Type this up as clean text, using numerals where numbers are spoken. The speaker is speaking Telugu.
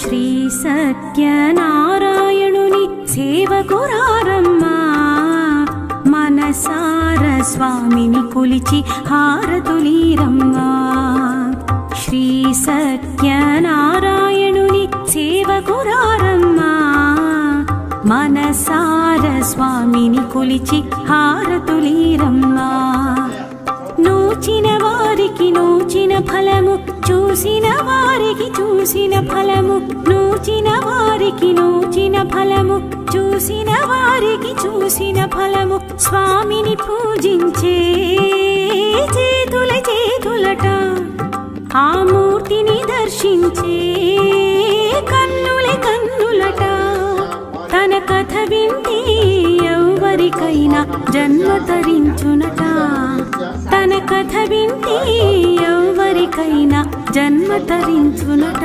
శ్రీ సత్యనారాయణుని సేవకురారమ్మా మనసార స్వామిని కొలిచి హారతులీరమ్మా శ్రీ సత్యనారాయణుని సేవకురారమ్మా మనసార స్వామిని కొలిచి హారతులీరమ్మా నూచిన వారికి నూచిన ఫలము చూసిన వారికి చూసిన ఫలము నూచిన వారికి నూచిన ఫలము చూసిన వారికి చూసిన ఫలము స్వామిని పూజించే చేతుల చేతులట ఆ మూర్తిని దర్శించే కన్నుల కన్నులట తన కథ వింటే ఎవరికైనా జన్మ తరించునట తన కథ వింటే ఎవరికైనా జన్మ తరించునట।